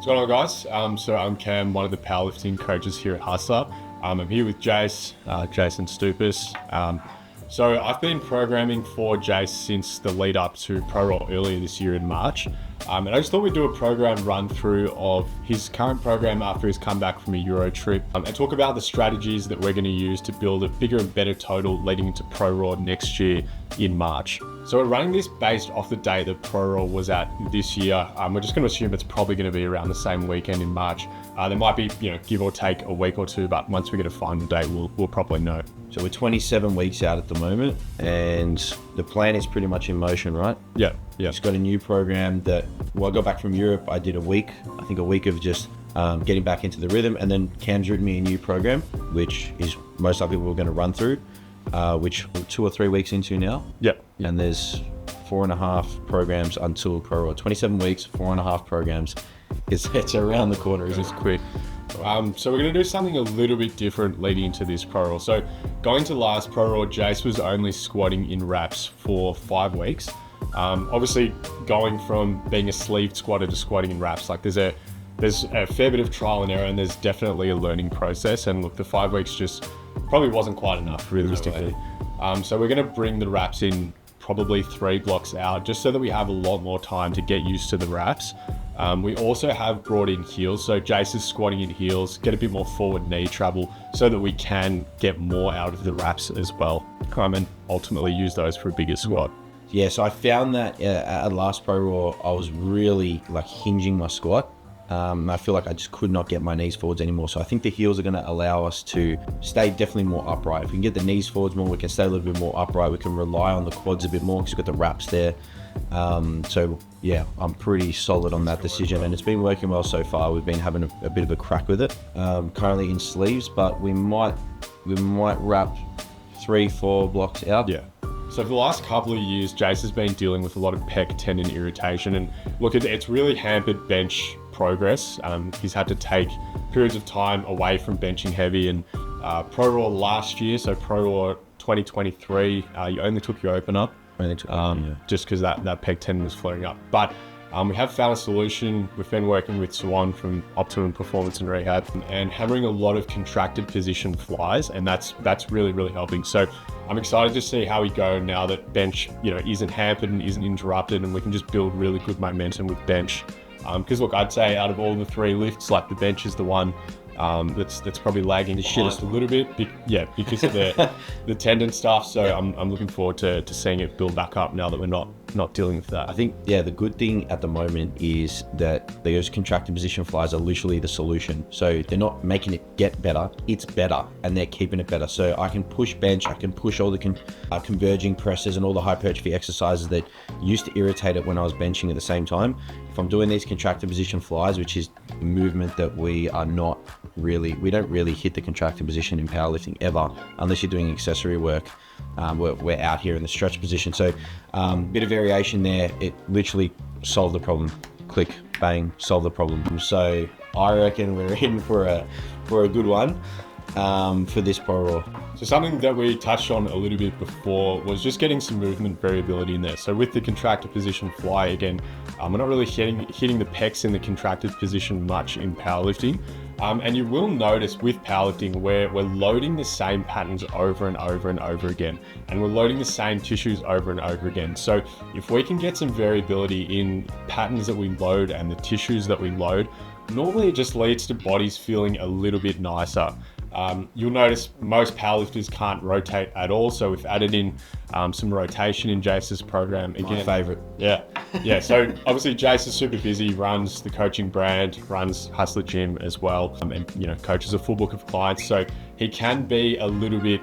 What's going on, guys? So I'm Cam, one of the powerlifting coaches here at HUSLA. I'm here with Jason Stoupas. So I've been programming for Jace since the lead up to Pro Roll earlier this year in March. And I just thought we'd do a program run through of his current program after he's come back from a Euro trip and talk about the strategies that we're going to use to build a bigger and better total leading into Pro Raw next year in March. So we're running this based off the day that Pro Raw was at this year. We're just going to assume it's probably going to be around the same weekend in March. There might be, give or take a week or two, but once we get a final date, we'll probably know. So we're 27 weeks out at the moment, and the plan is pretty much in motion, right? Yeah. It's got a new program that, I got back from Europe, I did a week of just getting back into the rhythm, and then Cam's written me a new program, which is most likely we're going to run through, which we're 2 or 3 weeks into now. Yep. And there's 4.5 programs until Pro Raw. 27 weeks, 4.5 programs. It's around the corner, isn't it? It's quick. So we're going to do something a little bit different leading into this Pro Raw. So going to last Pro Raw, Jace was only squatting in wraps for 5 weeks. Obviously going from being a sleeved squatter to squatting in wraps, like there's a fair bit of trial and error, and there's definitely a learning process. And look, the 5 weeks just probably wasn't quite enough realistically. So we're going to bring the wraps in probably 3 blocks out, just so that we have a lot more time to get used to the wraps. We also have brought in heels, so Jace is squatting in heels, get a bit more forward knee travel so that we can get more out of the wraps as well, and ultimately use those for a bigger squat. Yeah, so I found that at last Pro Raw, I was really hinging my squat. I feel like I just could not get my knees forwards anymore. So I think the heels are going to allow us to stay definitely more upright. If we can get the knees forwards more, we can stay a little bit more upright. We can rely on the quads a bit more because we've got the wraps there. So yeah, I'm pretty solid on that decision, and it's been working well so far. We've been having a bit of a crack with it. Currently in sleeves, but we might wrap 3-4 blocks out. Yeah. So for the last couple of years, Jace has been dealing with a lot of pec tendon irritation, and look, it's really hampered bench progress. He's had to take periods of time away from benching heavy, and Pro Raw last year, so Pro Raw 2023, you only took your open up. Just because that pec tendon was flaring up. But we have found a solution. We've been working with Swan from Optimum Performance and Rehab and hammering a lot of contracted position flies, and that's really, really helping. So I'm excited to see how we go now that bench, isn't hampered and isn't interrupted, and we can just build really good momentum with bench. Because look, I'd say out of all the 3 lifts, the bench is the one that's probably lagging just a little bit, because of the tendon stuff. So yeah. I'm looking forward to seeing it build back up now that we're not dealing with that. I think the good thing at the moment is that those contracted position flies are literally the solution. So they're not making it get better, it's better, and they're keeping it better. So I can push bench, I can push all the converging presses and all the hypertrophy exercises that used to irritate it when I was benching at the same time. If I'm doing these contracted position flies, which is a movement that we don't really hit the contracted position in powerlifting ever, unless you're doing accessory work. We're out here in the stretch position. So bit of variation there, it literally solved the problem. Click, bang, solve the problem. So I reckon we're in for a good one for this Pro Raw. So something that we touched on a little bit before was just getting some movement variability in there. So with the contracted position fly, again, we're not really hitting the pecs in the contracted position much in powerlifting. And you will notice with powerlifting where we're loading the same patterns over and over and over again, and we're loading the same tissues over and over again. So if we can get some variability in patterns that we load and the tissues that we load, normally it just leads to bodies feeling a little bit nicer. You'll notice most powerlifters can't rotate at all, so we've added in some rotation in Jace's program. Again, my favorite. Yeah. So obviously Jace is super busy, runs the coaching brand, runs HUSLA GYM as well, and coaches a full book of clients. So he can be a little bit,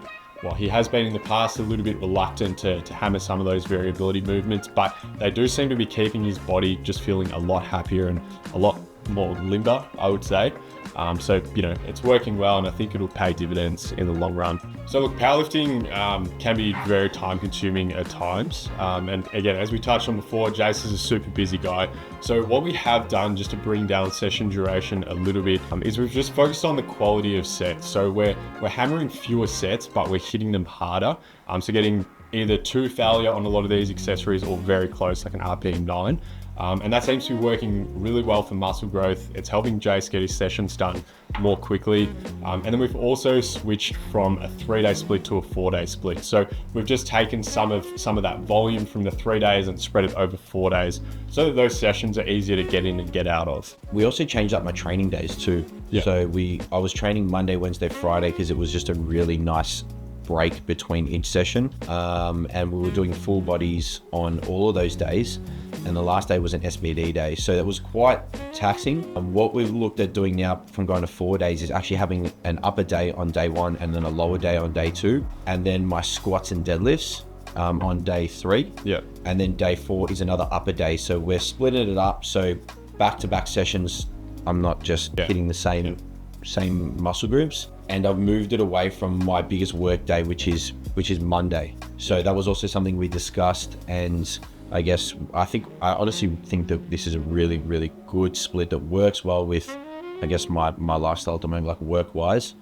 he has been in the past a little bit reluctant to hammer some of those variability movements, but they do seem to be keeping his body just feeling a lot happier and a lot more limber, I would say. So it's working well, and I think it'll pay dividends in the long run. So look, powerlifting can be very time consuming at times. And again, as we touched on before, Jace is a super busy guy. So what we have done just to bring down session duration a little bit is we've just focused on the quality of sets. So we're hammering fewer sets, but we're hitting them harder. So getting either 2 failure on a lot of these accessories or very close, like an RPM 9. And that seems to be working really well for muscle growth. It's helping Jace get his sessions done more quickly. And then we've also switched from a 3-day split to a 4-day split. So we've just taken some of that volume from the 3 days and spread it over 4 days so that those sessions are easier to get in and get out of. We also changed up my training days too. Yeah. So I was training Monday, Wednesday, Friday because it was just a really nice break between each session. And we were doing full bodies on all of those days. And the last day was an SBD day. So that was quite taxing. And what we've looked at doing now from going to 4 days is actually having an upper day on day 1 and then a lower day on day 2. And then my squats and deadlifts on day 3. Yeah. And then day 4 is another upper day. So we're splitting it up. So back-to-back sessions, I'm not just hitting the same muscle groups. And I've moved it away from my biggest work day, which is Monday. So that was also something we discussed, and I honestly think that this is a really, really good split that works well with, I guess, my lifestyle at the moment, like work-wise,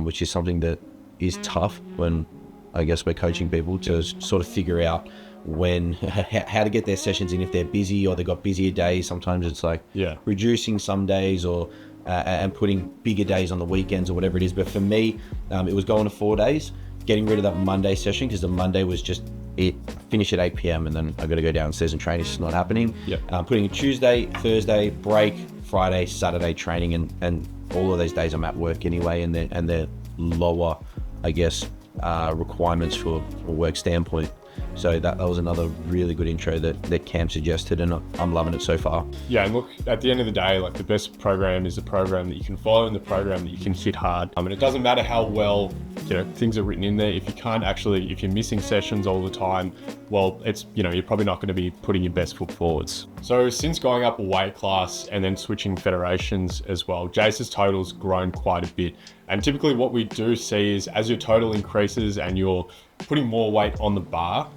which is something that is tough when, I guess, we're coaching people to sort of figure out how to get their sessions in if they're busy or they've got busier days. Sometimes it's like reducing some days or and putting bigger days on the weekends or whatever it is. But for me, it was going to 4 days, getting rid of that Monday session because the Monday was just finish at 8 p.m. and then I got to go downstairs and train. It's just not happening. Putting a Tuesday, Thursday, break, Friday, Saturday training, and all of those days I'm at work anyway, and they're lower, I guess, requirements for a work standpoint. So that was another really good intro that Cam suggested, and I'm loving it so far. Yeah, and look, at the end of the day, like, the best program is a program that you can follow and the program that you can hit hard. And it doesn't matter how well, things are written in there. If you're missing sessions all the time, well, you're probably not going to be putting your best foot forwards. So since going up a weight class and then switching federations as well, Jace's total's grown quite a bit. And typically what we do see is as your total increases and you're putting more weight on the bar,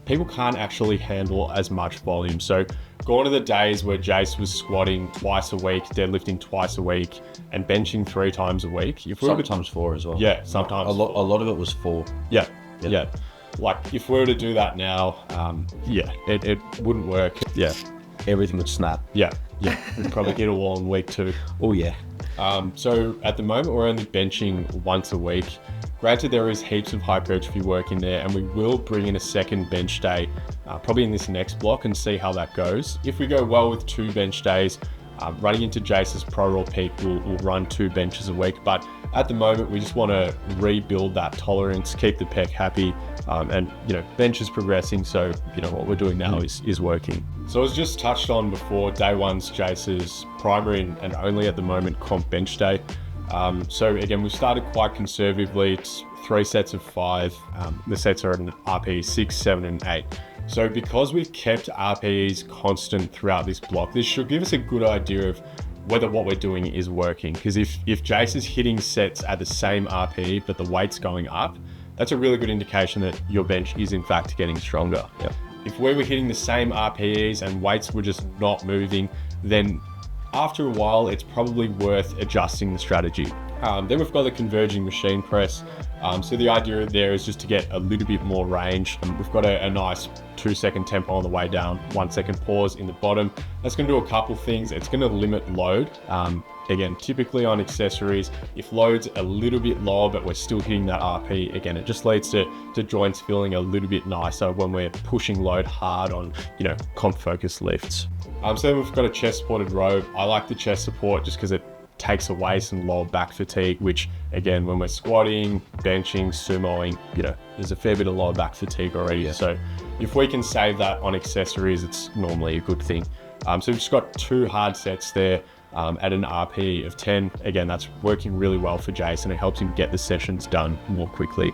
people can't actually handle as much volume. So gone are the days where Jace was squatting twice a week, deadlifting twice a week, and benching 3 times a week. Sometimes 4 as well. Yeah, sometimes. A lot of it was 4. Yeah. Like, if we were to do that now, it wouldn't work. Yeah. Everything would snap. Yeah. We'd probably hit a wall in week 2. Oh yeah. So at the moment, we're only benching once a week. Granted, there is heaps of hypertrophy work in there, and we will bring in a second bench day, probably in this next block, and see how that goes. If we go well with 2 bench days, running into Jace's Pro Raw peak, we'll run 2 benches a week. But at the moment, we just want to rebuild that tolerance, keep the pec happy, and bench is progressing. So what we're doing now is working. So as just touched on before, day 1's Jace's primary and only at the moment comp bench day. So again, we've started quite conservatively. It's 3 sets of 5. The sets are at an RPE 6, 7, and 8. So because we've kept RPEs constant throughout this block, this should give us a good idea of whether what we're doing is working. Because if Jace is hitting sets at the same RPE, but the weight's going up, that's a really good indication that your bench is in fact getting stronger. Yep. If we were hitting the same RPEs and weights were just not moving, then after a while, it's probably worth adjusting the strategy. Then we've got the converging machine press. So the idea there is just to get a little bit more range. We've got a nice 2-second tempo on the way down, 1-second pause in the bottom. That's going to do a couple things. It's going to limit load. Again, typically on accessories, if load's a little bit lower, but we're still hitting that RP, again, it just leads to joints feeling a little bit nicer when we're pushing load hard on, comp focused lifts. So then we've got a chest supported row. I like the chest support just because it takes away some lower back fatigue, which again, when we're squatting, benching, sumoing, there's a fair bit of lower back fatigue already. Yeah. So if we can save that on accessories, it's normally a good thing. So we've just got 2 hard sets there at an RP of 10. Again, that's working really well for Jace, and it helps him get the sessions done more quickly.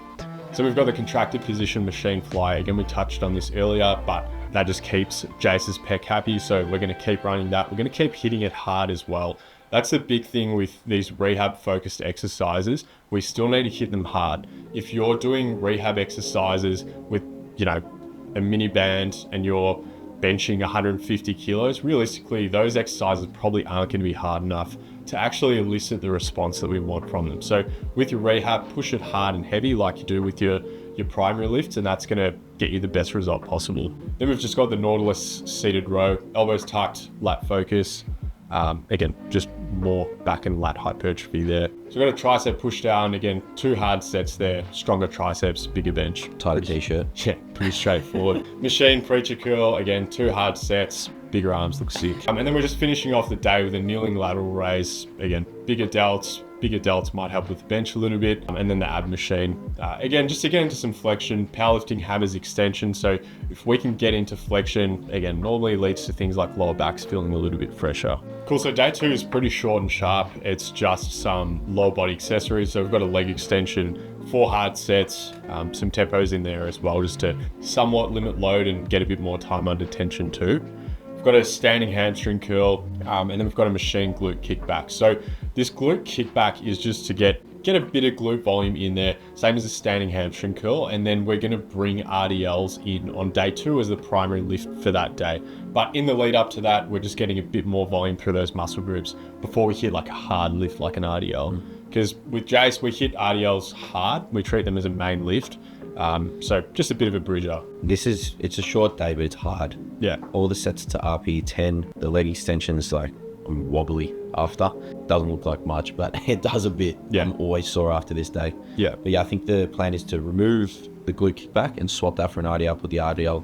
So we've got the contracted position machine fly. Again, we touched on this earlier, but that just keeps Jace's pec happy. So we're going to keep running that. We're going to keep hitting it hard as well. That's the big thing with these rehab focused exercises. We still need to hit them hard. If you're doing rehab exercises with, a mini band and you're benching 150 kilos, realistically, those exercises probably aren't going to be hard enough to actually elicit the response that we want from them. So with your rehab, push it hard and heavy like you do with your your primary lift, and that's going to get you the best result possible. Then we've just got the Nautilus seated row, elbows tucked, lat focus. Again, just more back and lat hypertrophy there. So we've got a tricep push down. Again, 2 hard sets there, stronger triceps, bigger bench. Tighter t-shirt. Yeah, pretty straightforward. Machine preacher curl, again, 2 hard sets, bigger arms look sick. And then we're just finishing off the day with a kneeling lateral raise. Again, bigger delts might help with the bench a little bit. And then the ab machine. Again, just to get into some flexion, powerlifting hammers extension. So if we can get into flexion, again, normally leads to things like lower backs feeling a little bit fresher. Cool, so day 2 is pretty short and sharp. It's just some lower body accessories. So we've got a leg extension, 4 hard sets, some tempos in there as well, just to somewhat limit load and get a bit more time under tension too. We've got a standing hamstring curl, and then we've got a machine glute kickback. So this glute kickback is just to get a bit of glute volume in there, same as a standing hamstring curl. And then we're going to bring RDLs in on day 2 as the primary lift for that day. But in the lead up to that, we're just getting a bit more volume through those muscle groups before we hit like a hard lift like an RDL. Because with Jace, we hit RDLs hard. We treat them as a main lift. So just a bit of a bridger. It's a short day, but it's hard. Yeah. All the sets to RP 10, the leg extensions, like I'm wobbly after. Doesn't look like much, but it does a bit. Yeah. I'm always sore after this day. Yeah. But yeah, I think the plan is to remove the glute kickback and swap that for an RDL, put the RDL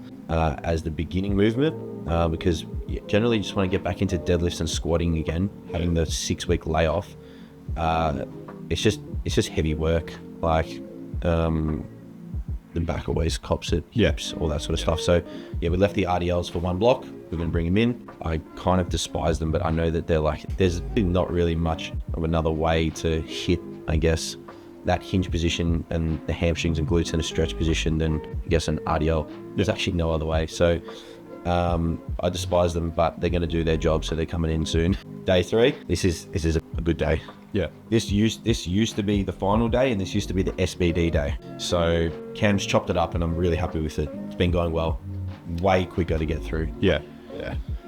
as the beginning movement, because generally you just want to get back into deadlifts and squatting again, having the 6-week layoff. It's just heavy work. Like, the back always cops it, hips, all that sort of stuff. So yeah, we left the RDLs for 1 block. We're going to bring them in. I kind of despise them, but I know that they're like, there's not really much of another way to hit, I guess, that hinge position and the hamstrings and glutes in a stretch position than, I guess, an RDL. There's actually no other way. So I despise them, but they're going to do their job, so they're coming in soon. Day 3, this is a good day. Yeah. This used to be the final day, and this used to be the SBD day. So Cam's chopped it up, and I'm really happy with it. It's been going well. Way quicker to get through. Yeah.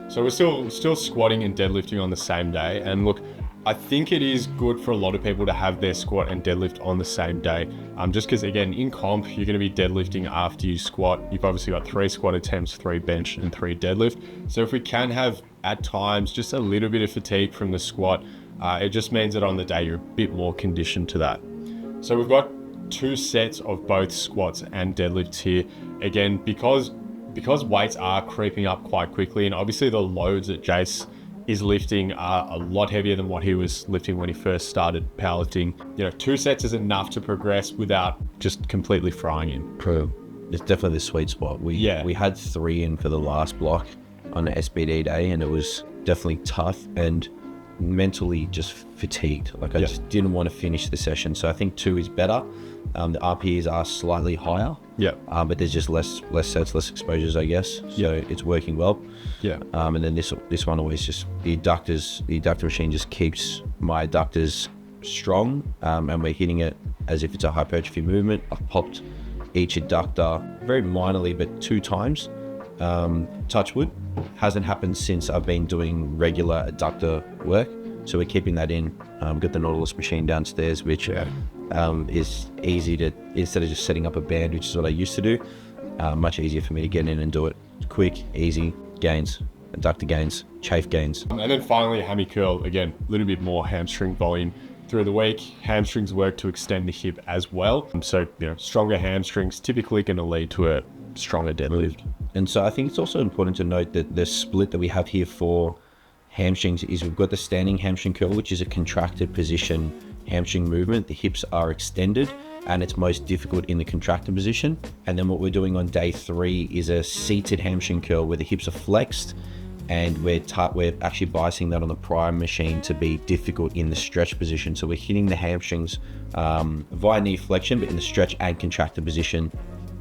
So we're still squatting and deadlifting on the same day. And look, I think it is good for a lot of people to have their squat and deadlift on the same day. Just because, again, in comp, you're going to be deadlifting after you squat. You've obviously got 3 squat attempts, 3 bench, and 3 deadlift. So if we can have, at times, just a little bit of fatigue from the squat, it just means that on the day you're a bit more conditioned to that. So we've got 2 sets of both squats and deadlifts here. Again, because weights are creeping up quite quickly, and obviously the loads that Jace is lifting are a lot heavier than what he was lifting when he first started powerlifting. 2 sets is enough to progress without just completely frying him. True. It's definitely the sweet spot. We had 3 in for the last block on the SBD day, and it was definitely tough and mentally just fatigued. Like I just didn't want to finish the session. So I think 2 is better. The RPEs are slightly higher. But there's just less sets, less exposures, I guess. So it's working well. And then this one always just the adductor machine just keeps my adductors strong, and we're hitting it as if it's a hypertrophy movement. I've popped each adductor very minorly, but 2 times. Touch wood. Hasn't happened since I've been doing regular adductor work, so we're keeping that in. We've got the Nautilus machine downstairs, which is easy to, instead of just setting up a band, which is what I used to do, much easier for me to get in and do it. Quick, easy gains, adductor gains, chafe gains. And then finally, hammy curl. Again, a little bit more hamstring volume through the week. Hamstrings work to extend the hip as well. So, stronger hamstrings typically going to lead to a stronger deadlift. And so I think it's also important to note that the split that we have here for hamstrings is we've got the standing hamstring curl, which is a contracted position hamstring movement. The hips are extended, and it's most difficult in the contracted position. And then what we're doing on day 3 is a seated hamstring curl where the hips are flexed, and we're actually biasing that on the prime machine to be difficult in the stretch position. So we're hitting the hamstrings via knee flexion, but in the stretch and contracted position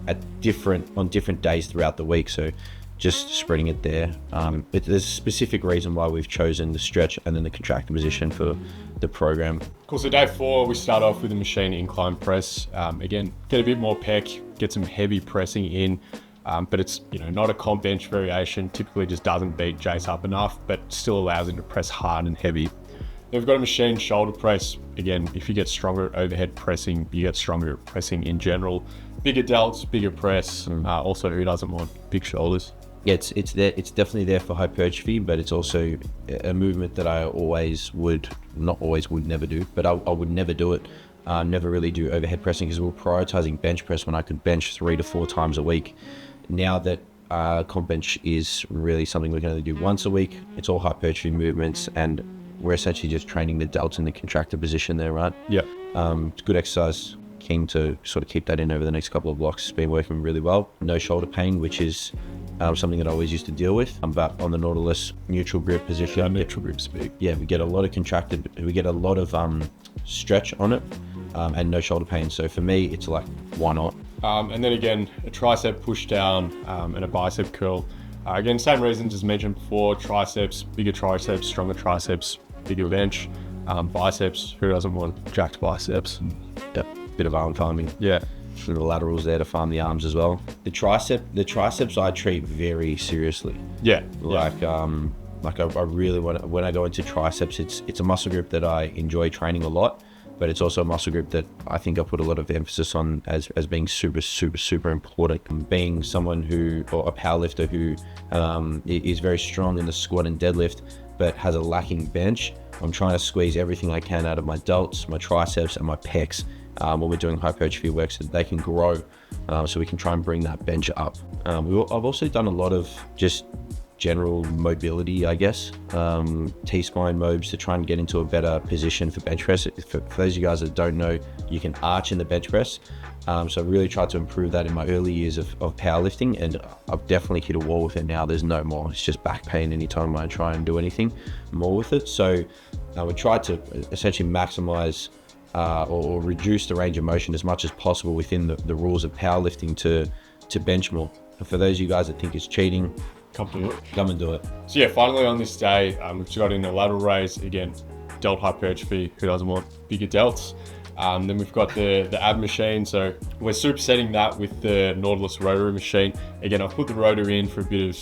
on different days throughout the week. So just spreading it there. But there's a specific reason why we've chosen the stretch and then the contracted position for the program. Cool, so day 4, we start off with the machine incline press. Again, get a bit more pec, get some heavy pressing in, but it's not a comp bench variation. Typically just doesn't beat Jace up enough, but still allows him to press hard and heavy. We've got a machine shoulder press. Again, if you get stronger at overhead pressing, you get stronger at pressing in general. Bigger delts, bigger press. Also, who doesn't want big shoulders? Yeah, it's there. It's definitely there for hypertrophy, but it's also a movement that I never do, but I would never do it. Never really do overhead pressing because we're prioritizing bench press when I could bench 3 to 4 times a week. Now that comp bench is really something we're going to do once a week, it's all hypertrophy movements, and we're essentially just training the delts in the contractor position there, right? Yeah. It's good exercise. Keen to sort of keep that in over the next couple of blocks. It's been working really well. No shoulder pain, which is something that I always used to deal with. But on the Nautilus neutral grip position, Yeah, neutral grip's big. yeah, we get a lot of contracted, we get a lot of stretch on it, and no shoulder pain. So for me, it's like, why not? And then again, a tricep push down and a bicep curl. Again, same reasons as mentioned before, triceps, bigger triceps, stronger triceps, bigger bench. Biceps, who doesn't want jacked biceps? Yeah, bit of arm farming. Yeah. For the laterals there to farm the arms as well. The triceps I treat very seriously. Yeah. Like I really want, when I go into triceps, it's a muscle group that I enjoy training a lot, but it's also a muscle group that I think I put a lot of emphasis on as being super important. Being someone or a powerlifter who is very strong in the squat and deadlift, but has a lacking bench, I'm trying to squeeze everything I can out of my delts, my triceps, and my pecs when we're doing hypertrophy work so that they can grow, so we can try and bring that bench up. I've also done a lot of just general mobility, I guess, T-spine mobs to try and get into a better position for bench press. For those of you guys that don't know, you can arch in the bench press. So I really tried to improve that in my early years of powerlifting, and I've definitely hit a wall with it now. There's no more. It's just back pain anytime I try and do anything more with it. So we tried to essentially maximize or reduce the range of motion as much as possible within the rules of powerlifting to bench more. And for those of you guys that think it's cheating, come and do it. So yeah, finally on this day, we've got in a lateral raise, again, delt hypertrophy, who doesn't want bigger delts? Then we've got the ab machine, so we're supersetting that with the Nautilus rotary machine. Again, I've put the rotor in for a bit of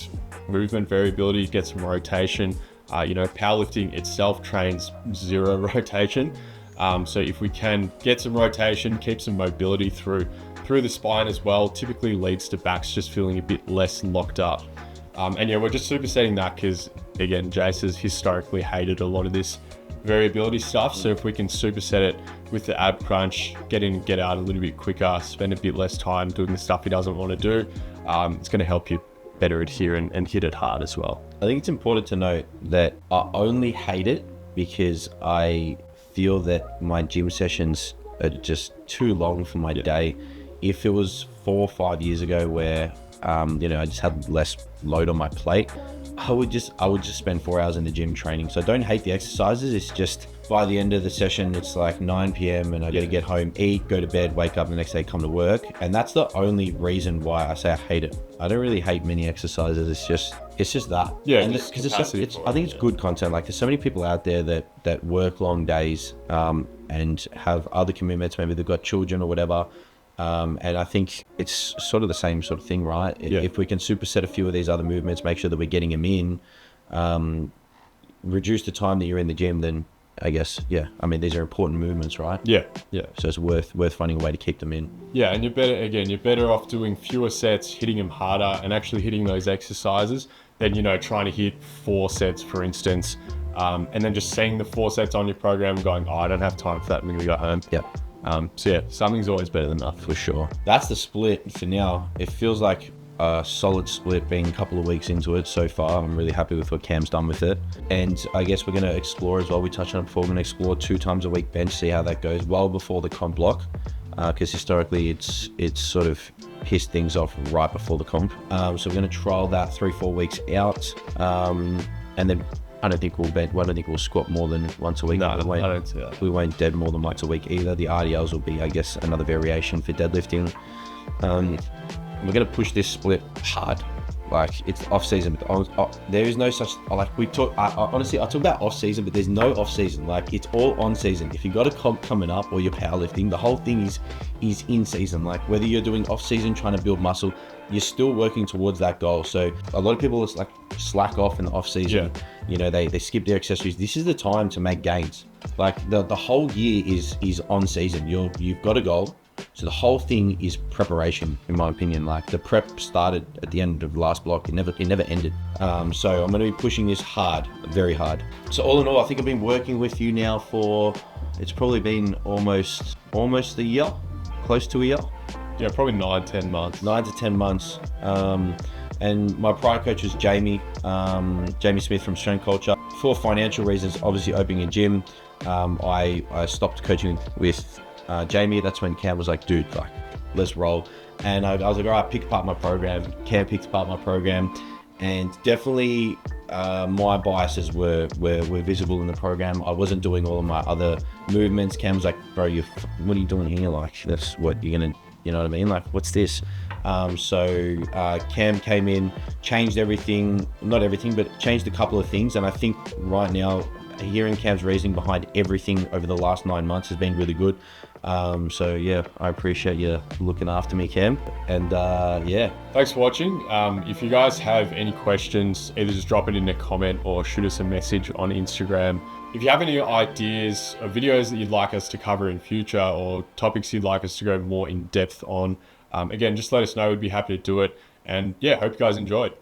movement variability, get some rotation. Powerlifting itself trains 0 rotation. So if we can get some rotation, keep some mobility through the spine as well, typically leads to backs just feeling a bit less locked up. And yeah, we're just supersetting that because, again, Jace has historically hated a lot of this variability stuff. So if we can superset it with the ab crunch, get in and get out a little bit quicker, spend a bit less time doing the stuff he doesn't want to do, it's going to help you better adhere and hit it hard as well. I think it's important to note that I only hate it because I feel that my gym sessions are just too long for my day. If it was 4 or 5 years ago where I just had less load on my plate, I would just spend 4 hours in the gym training. So I don't hate the exercises. It's just by the end of the session, it's like 9 p.m. and I got to get home, eat, go to bed, wake up the next day, come to work. And that's the only reason why I say I hate it. I don't really hate many exercises. It's just that. Yeah, because I think it's good content. Like there's so many people out there that work long days and have other commitments. Maybe they've got children or whatever. And I think it's sort of the same sort of thing, right? Yeah. If we can superset a few of these other movements, make sure that we're getting them in, reduce the time that you're in the gym, then I guess, yeah. I mean, these are important movements, right? Yeah. So it's worth finding a way to keep them in. Yeah, and you're better off doing fewer sets, hitting them harder, and actually hitting those exercises than, trying to hit 4 sets, for instance, and then just seeing the 4 sets on your program and going, I don't have time for that, I'm going to go home. Yep. So yeah, something's always better than nothing. For sure. That's the split for now. It feels like a solid split being a couple of weeks into it so far. I'm really happy with what Cam's done with it. And I guess we're going to explore as well. We touched on it before. We're going to explore 2 times a week bench, see how that goes well before the comp block. Because historically it's sort of pissed things off right before the comp. So we're going to trial that 3-4 weeks out. And then I don't think we'll squat more than once a week. No, I don't see that. We won't dead more than once a week either. The RDLs will be, I guess, another variation for deadlifting. We're going to push this split hard. Like, it's off season. There is no such, like, we talk, honestly, I talk about off season, but there's no off season. Like, it's all on season. If you've got a comp coming up or you're powerlifting, the whole thing is in season. Like, whether you're doing off season, trying to build muscle, you're still working towards that goal. So a lot of people like slack off in the off season. Yeah. You know, they skip their accessories. This is the time to make gains. Like, the whole year is on season. You've got a goal. So the whole thing is preparation, in my opinion. Like, the prep started at the end of the last block. It never ended. So I'm going to be pushing this hard, very hard. So all in all, I think I've been working with you now for, it's probably been almost a year, close to a year. Yeah, probably 9-10 months. 9 to 10 months. And my prior coach was Jamie Smith from Strength Culture. For financial reasons, obviously opening a gym, I stopped coaching with Jamie. That's when Cam was like, dude, like, let's roll. And I was like, all right, pick apart my program. Cam picked apart my program, and definitely my biases were visible in the program. I wasn't doing all of my other movements. Cam was like, bro, what are you doing here? Like, that's what you're gonna, you know what I mean? Like, what's this? So Cam came in, changed everything, not everything, but changed a couple of things. And I think right now, hearing Cam's reasoning behind everything over the last 9 months has been really good. So yeah, I appreciate you looking after me, Cam. And yeah. Thanks for watching. If you guys have any questions, either just drop it in a comment or shoot us a message on Instagram. If you have any ideas or videos that you'd like us to cover in future, or topics you'd like us to go more in depth on, again, just let us know. We'd be happy to do it. And yeah, hope you guys enjoyed.